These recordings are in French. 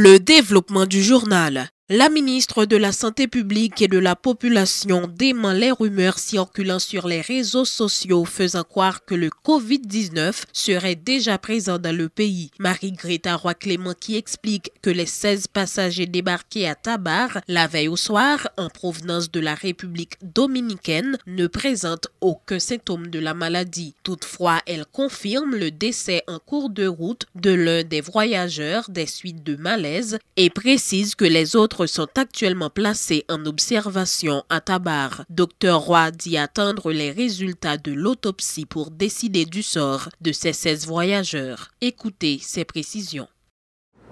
Le développement du journal. La ministre de la Santé publique et de la Population dément les rumeurs circulant sur les réseaux sociaux faisant croire que le Covid-19 serait déjà présent dans le pays. Marie-Greta Roy-Clément qui explique que les 16 passagers débarqués à Tabar la veille au soir en provenance de la République dominicaine ne présentent aucun symptôme de la maladie. Toutefois, elle confirme le décès en cours de route de l'un des voyageurs des suites de malaise et précise que les autres sont actuellement placés en observation à Tabar. Dr Roy dit attendre les résultats de l'autopsie pour décider du sort de ces 16 voyageurs. Écoutez ces précisions.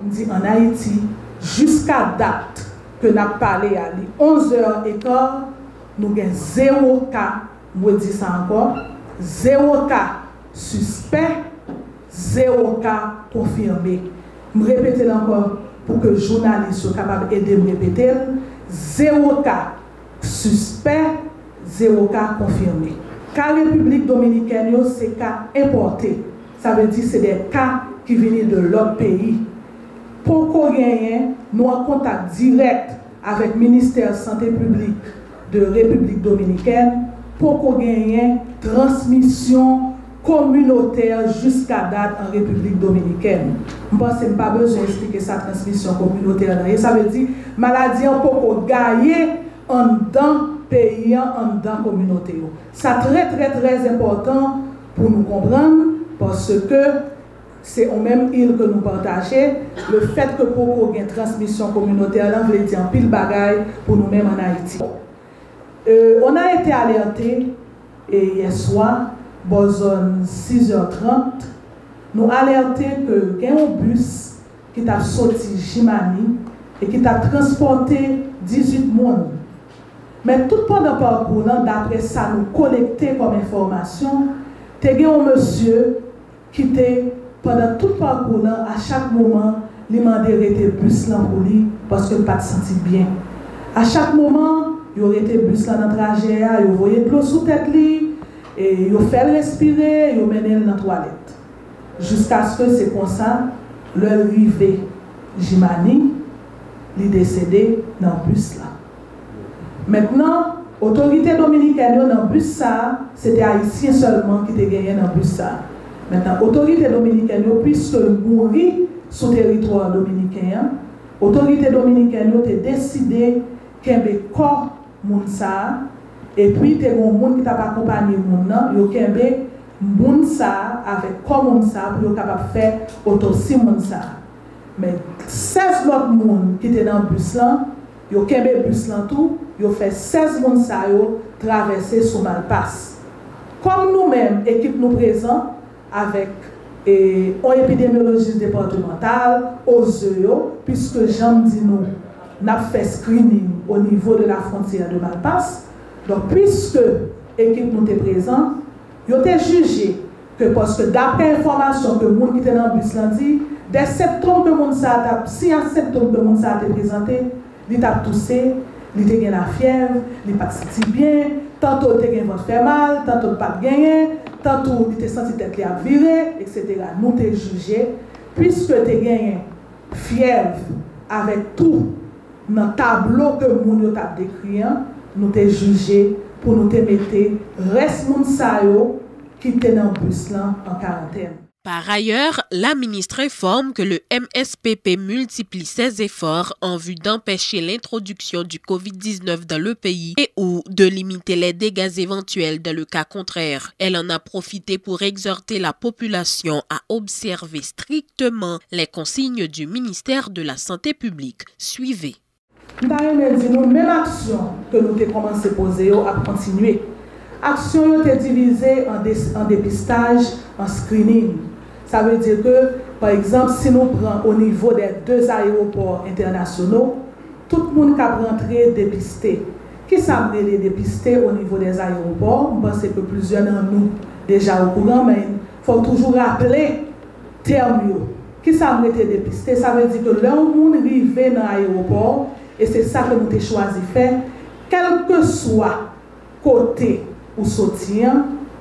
On dit en Haïti, jusqu'à date que nous avons parlé à 11h15, nous avons 0 cas, je dis ça encore, 0 cas suspect, 0 cas confirmé. Je répète encore pour que les journalistes soient capables d'aider me répéter, 0 cas suspect, 0 cas confirmé. Car République dominicaine, c'est cas importés. Ça veut dire que c'est des cas qui viennent de l'autre pays. Pour qu'on gagne, nous en contact direct avec le ministère de la Santé publique de République dominicaine pour qu'on gagne transmission communautaire jusqu'à date en République dominicaine. Je pense que je n'ai pas besoin d'expliquer sa transmission communautaire. Et ça veut dire que la maladie peut gagner en dedans pays, en dedans communauté. C'est très important pour nous comprendre parce que c'est au même île que nous partageons. Le fait que pour qu'il y ait une transmission communautaire, on veut dire pile bagaille pour nous-mêmes en Haïti. On a été alerté hier soir, bon zone 6h30, nous alerté que il y a un bus qui a sorti Jimani et qui a transporté 18 personnes. Mais tout pendant le parcours, d'après ça, nous collecté comme information, il y a un monsieur qui était pendant tout le parcours, à chaque moment, il m'a arrêté le bus là pour lui parce qu'il ne pas senti bien. À chaque moment, il aurait été bus là dans le trajet, il voyait de l'eau sous tête lui. Et ils fait respirer, ils mené dans la toilette. Jusqu'à ce que c'est comme ça, leur arrivé Jimani, il est décédé dans le bus là. Maintenant, l'autorité dominicaine dans le bus ça, c'était haïtien seulement qui était gagné dans le bus ça. Maintenant, l'autorité dominicaine, puisque mourir sur le territoire dominicain, l'autorité dominicaine a décidé qu'il y ait un corps Mounsa. Et puis, il y a des gens qui t'a accompagné les gens, qui ont avec comme Mounsa pour être capable de faire autopsie Mounsa. Mais 16 autres personnes qui étaient dans le bus là, ils ont le bus là tout, ils ont fait 16 Mounsa traverser sous Malpasse. Comme nous-mêmes, équipe nous présents avec un épidémiologiste départemental, OSEO, puisque Jean dit nous, avons fait screening au niveau de la frontière de Malpasse. Donc, puisque l'équipe nous était présente, ils ont jugé que parce que d'après l'information que les gens qui étaient dans le bus l'ont dit, des symptômes que le monde a, si un symptôme que le monde a été présenté, il a toussé, il a la fièvre, il n'a pas senti bien, tantôt il a fait mal, tantôt il n'a pas gagné, tantôt il a senti tête qui a viré, etc. Nous avons jugé, puisque tu as gagné fièvre avec tout dans le tableau que le monde a décrit, nous t'ai jugé pour nous te mettre reste moun sa yo qui était dans le bus là en quarantaine. Par ailleurs, la ministre informe que le MSPP multiplie ses efforts en vue d'empêcher l'introduction du Covid-19 dans le pays et ou de limiter les dégâts éventuels dans le cas contraire. Elle en a profité pour exhorter la population à observer strictement les consignes du ministère de la Santé publique. Suivez. Nous avons dit nous même action que nous avons commencé à poser à continuer. Action est divisée en dépistage, en screening. Ça veut dire que, par exemple, si nous prenons au niveau des 2 aéroports internationaux, tout le monde qui a rentré dépisté. Qui s'est les dépisté au niveau des aéroports? Je pense que plusieurs d'entre nous déjà au courant, mais il faut toujours rappeler terme. Qui s'est été dépisté? Ça veut dire que l'un monde arrive dans l'aéroport. Et c'est ça que nous avons choisi de faire. Quel que soit côté ou sortir,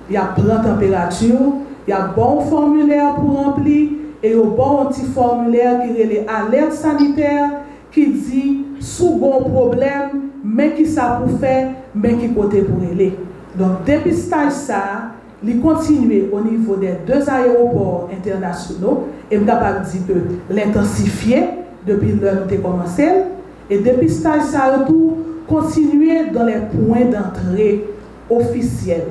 il y a bonne température, il y a bon formulaire pour remplir, et au bon petit formulaire qui est l'alerte sanitaire qui dit sous bon problème, mais qui ça pour faire, mais qui côté pour aller. Donc, dépistage ça, il continue au niveau des 2 aéroports internationaux et je suis capable de dire que l'intensifier depuis l'heure où nous avons commencé. Et dépistage ça tout continuer dans les points d'entrée officiels.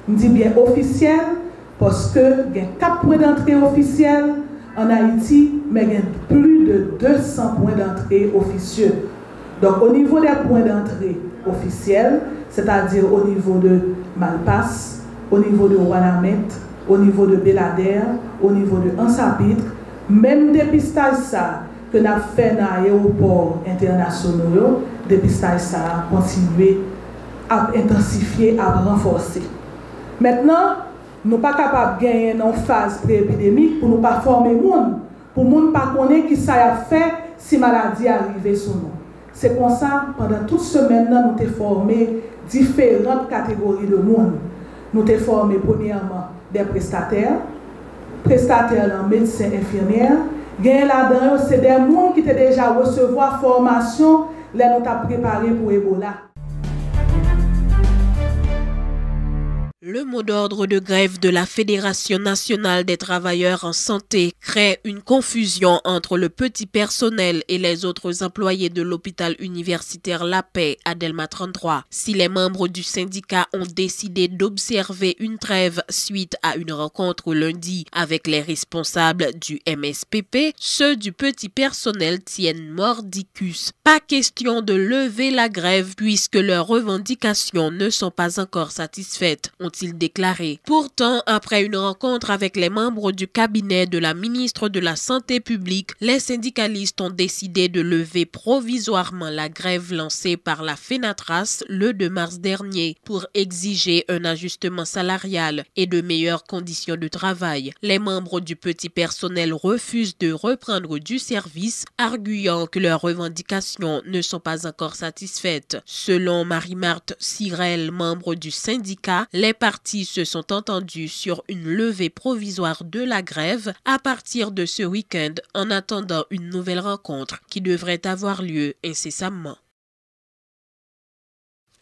Je dis bien officiels parce que il y a 4 points d'entrée officiels en Haïti, mais il y a plus de 200 points d'entrée officieux. Donc au niveau des points d'entrée officiels, c'est-à-dire au niveau de Malpasse, au niveau de Ouanamet, au niveau de Belader, au niveau de Ansapitre, même dépistage ça que nous avons fait dans l'aéroport international, dépistage ça a continué à intensifier, à renforcer. Maintenant, nous ne sommes pas capables de gagner une phase pré-épidémique pour ne pas former le monde, pour ne pas connaître qui ça a fait si la maladie arrive sur nous. C'est comme ça, pendant toute semaine, nous avons formé différentes catégories de monde. Nous avons formé premièrement des prestataires en médecins, infirmières. Là-dedans, c'est des gens qui étaient déjà recevoir formation, là nous avons préparé pour Ebola. Le mot d'ordre de grève de la Fédération nationale des travailleurs en santé crée une confusion entre le petit personnel et les autres employés de l'hôpital universitaire La Paix à Delma 33. Si les membres du syndicat ont décidé d'observer une trêve suite à une rencontre lundi avec les responsables du MSPP, ceux du petit personnel tiennent mordicus. Pas question de lever la grève puisque leurs revendications ne sont pas encore satisfaites, ont-ils déclaré. Pourtant, après une rencontre avec les membres du cabinet de la ministre de la Santé publique, les syndicalistes ont décidé de lever provisoirement la grève lancée par la FENATRAS le 2 mars dernier pour exiger un ajustement salarial et de meilleures conditions de travail. Les membres du petit personnel refusent de reprendre du service, arguant que leurs revendications ne sont pas encore satisfaites. Selon Marie-Marthe Sirel, membre du syndicat, les partis se sont entendus sur une levée provisoire de la grève à partir de ce week-end en attendant une nouvelle rencontre qui devrait avoir lieu incessamment.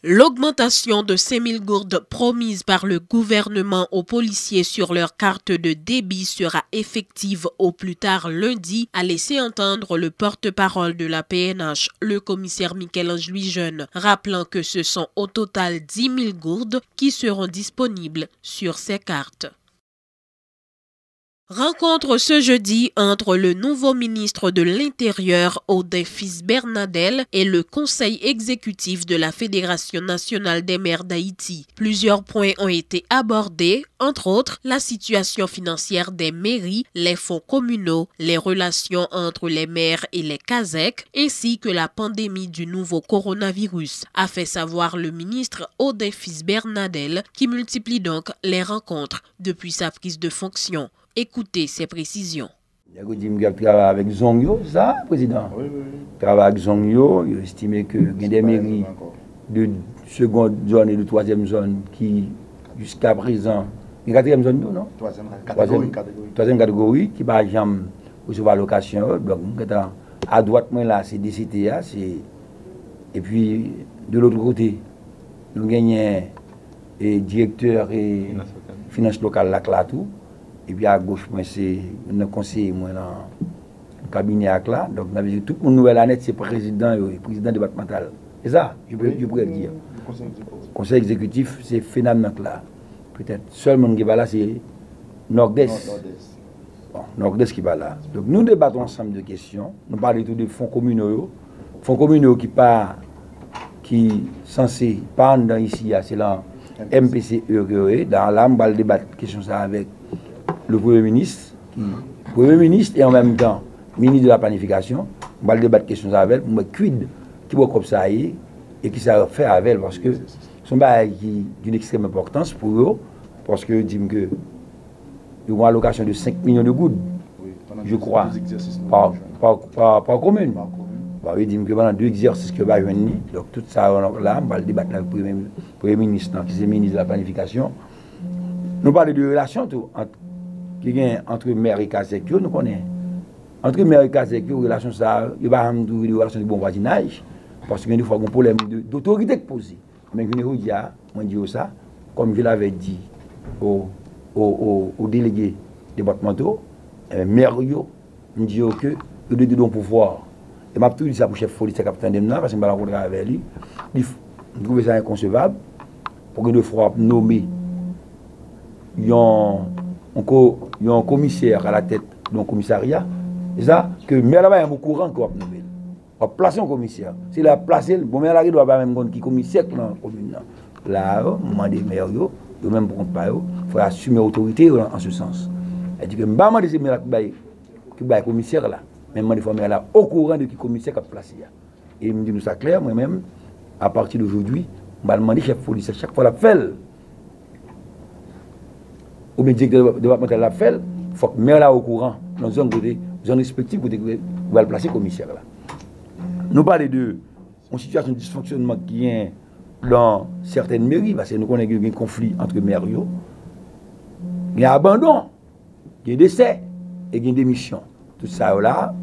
L'augmentation de 5 000 gourdes promise par le gouvernement aux policiers sur leur carte de débit sera effective au plus tard lundi, a laissé entendre le porte-parole de la PNH, le commissaire Michel-Ange Louis-Jeune, rappelant que ce sont au total 10 000 gourdes qui seront disponibles sur ces cartes. Rencontre ce jeudi entre le nouveau ministre de l'Intérieur, Odin Fils-Bernadel, et le conseil exécutif de la Fédération nationale des maires d'Haïti. Plusieurs points ont été abordés, entre autres la situation financière des mairies, les fonds communaux, les relations entre les maires et les CASEC, ainsi que la pandémie du nouveau coronavirus, a fait savoir le ministre Odin Fils-Bernadel, qui multiplie donc les rencontres depuis sa prise de fonction. Écoutez ces précisions. Il y a travaillé avec Zongyo, ça, président. Oui. Travaille avec Zongyo, il estime que il y a des mairies de seconde zone et de troisième zone qui, jusqu'à présent, il y a quatrième zone, non? Troisième catégorie, qui va jamais recevoir location. Donc, à droite, là, c'est DCTA, et puis, de l'autre côté, nous gagnons directeur et finance locale, là, tout. Et puis à gauche, moi, c'est un conseiller dans le cabinet là. Donc, tout le nouvelle année, c'est président départemental. C'est ça, je pourrais le dire. Le conseil exécutif, c'est finalement là. Peut-être seulement qui va là, c'est Nord-Est. Bon, Nord-Est qui va là. Donc, nous débattons ensemble de questions. Nous parlons tout de fonds communaux. Fonds communaux qui sont censés prendre ici, c'est là, MPCE. Dans là, on va débattre question ça avec le Premier ministre et en même temps ministre de la planification. On va débattre question avec moi quid qui va comme ça et qui ça fait avec elle parce que son bail qui d'une extrême importance pour eux parce que dit que ils ont allocation de 5 millions de gouttes je crois par commune. Bah oui, dit que pendant 2 exercices que va venir donc tout ça là on va le débattre avec le Premier ministre qui est ministre de la planification. Nous parlons de relations entre qui est entre maire et Kazek, nous connaissons. Entre maire et Kazek, relation ça, il n'y a pas de relation de bon voisinage, parce qu'il y a des fois un problème d'autorité posé. Mais je vous dis, moi je dis ça, comme je l'avais dit aux délégués départementaux, maire, je dis que je dois donner pouvoir. Et je tout dit ça pour le chef de police, capitaine Demna, parce que je vais rencontrer avec lui. Je trouve ça inconcevable pour que deux fois nommer un commissaire à la tête d'un commissariat. C'est ça que le maire là-bas est au courant qu'on va placer un commissaire. S'il a placé, le maire là, il doit pas même connaître qui commissaire dans la commune. Là, au moment des maires, de même pour pas, il faut assumer l'autorité en ce sens. Et dit que maman de ces maires qui est commissaire là, même des fois maire là au courant de qui commissaire qui a placé. Et il me dit nous ça clair, moi-même, à partir d'aujourd'hui, je vais demander chef de police chaque fois la fait. Ou bien directeur départemental la fait, il faut que le maire là au courant, dans une zone respective, pour le placer commissaire là. Nous parlons de une situation de dysfonctionnement qui est dans certaines mairies, parce que nous connaissons un conflit entre maires. Il y a abandon, il y a décès et il y a démission. Tout ça là,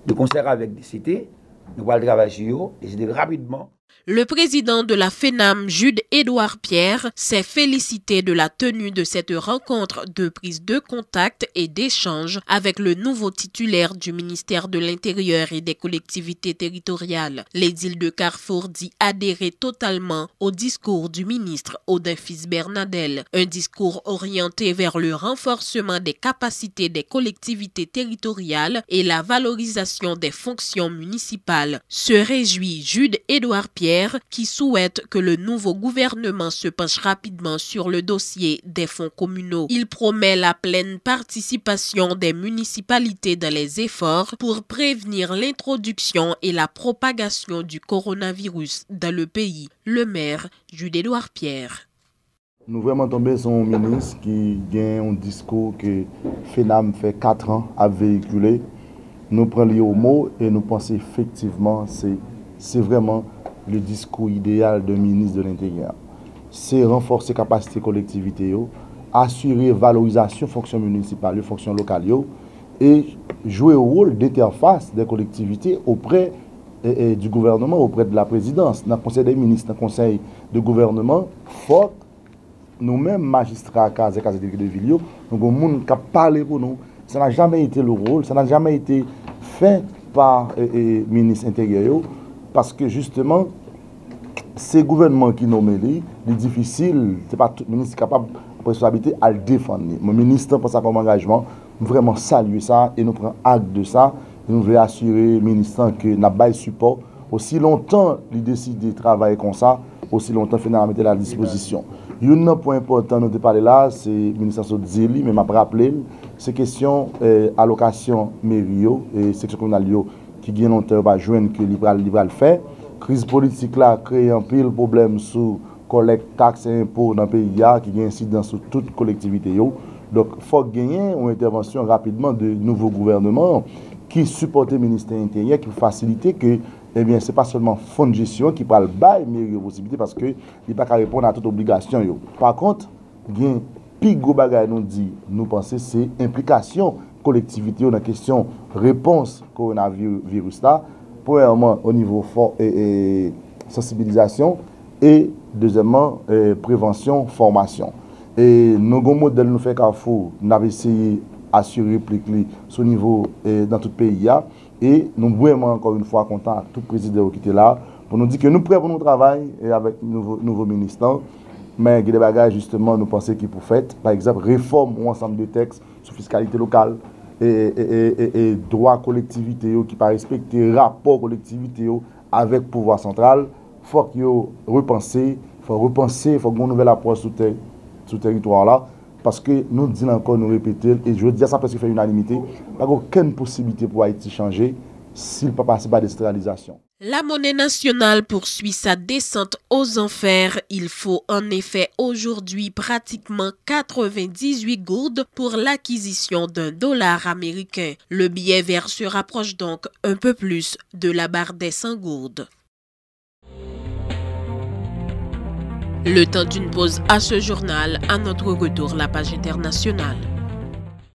de concert avec des CT, nous allons travailler sur eux, décider rapidement. Le président de la FENAM, Jude-Édouard Pierre, s'est félicité de la tenue de cette rencontre de prise de contact et d'échange avec le nouveau titulaire du ministère de l'Intérieur et des collectivités territoriales. L'édile de Carrefour dit adhérer totalement au discours du ministre Odin Fils-Bernadel, un discours orienté vers le renforcement des capacités des collectivités territoriales et la valorisation des fonctions municipales. Se réjouit Jude-Édouard Pierre, qui souhaite que le nouveau gouvernement se penche rapidement sur le dossier des fonds communaux. Il promet la pleine participation des municipalités dans les efforts pour prévenir l'introduction et la propagation du coronavirus dans le pays. Le maire, Jude-Édouard Pierre. Nous vraiment tombés sur un ministre qui gagne un discours que FENAM fait 4 ans à véhiculer. Nous prenons au mot et nous pensons effectivement c'est vraiment le discours idéal d'un ministre de l'Intérieur. C'est renforcer la capacité collectivité, assurer valorisation des fonctions municipales, des fonctions locales et jouer au rôle d'interface des collectivités auprès du gouvernement, auprès de la présidence. Dans le conseil des ministres, dans le conseil de gouvernement, faut nous-mêmes, magistrats, de Villiers, nous avons des gens qui parlent pour nous. Ça n'a jamais été le rôle, ça n'a jamais été fait par le ministre intérieur. Parce que justement, ces gouvernements qui nomment les difficiles, ce n'est pas tout le ministre capable de responsabilité à le défendre. Mon ministre, pour ça comme engagement, vraiment saluer ça et nous prenons acte de ça. Et nous voulons assurer le ministre que nous avons support. Aussi longtemps il décide de travailler comme ça, aussi longtemps il a mis à la disposition. Un point important, nous avons parlé là, c'est le ministre Zéli, mais je me rappelle, c'est question allocation mairie et section communale qui gagne longtemps pas joindre que libéral fait. Crise politique là crée un pile problème sur collecte taxes et impôts dans le pays qui gagne incidence sur toute collectivité. Donc il faut gagner une intervention rapidement de nouveau gouvernement qui supporte le ministère intérieur, qui facilite que eh bien c'est pas seulement fonds de gestion qui parle bail mairie possibilité parce que il pas qu'à répondre à toute obligation. Par contre, gain plus gros bagage nous pensons c'est implication collectivité dans la question réponse coronavirus là, premièrement au niveau sensibilisation et deuxièmement prévention formation. Et nos modèles nous fait Carrefour, nous avons essayé d'assurer répliquer ce niveau dans tout le pays et nous vraiment encore une fois contents à tout président qui était là pour nous dire que nous sommes prêts pour nous travailler avec nouveau ministre. Mais il y a des bagages justement nous pensons qu'il pour faire par exemple réforme ou ensemble de textes sur fiscalité locale et droit collectivité qui pas respecter rapport collectivité avec pouvoir central. Faut qu'il repenser, il faut qu'on nouvelle approche sur territoire là parce que nous disons encore nous répéter et je veux dire ça parce qu'il fait unanimité, pas aucune possibilité pour Haïti changer s'il ne peut pas passer par décentralisation. La monnaie nationale poursuit sa descente aux enfers. Il faut en effet aujourd'hui pratiquement 98 gourdes pour l'acquisition d'un dollar américain. Le billet vert se rapproche donc un peu plus de la barre des 100 gourdes. Le temps d'une pause à ce journal, à notre retour la page internationale.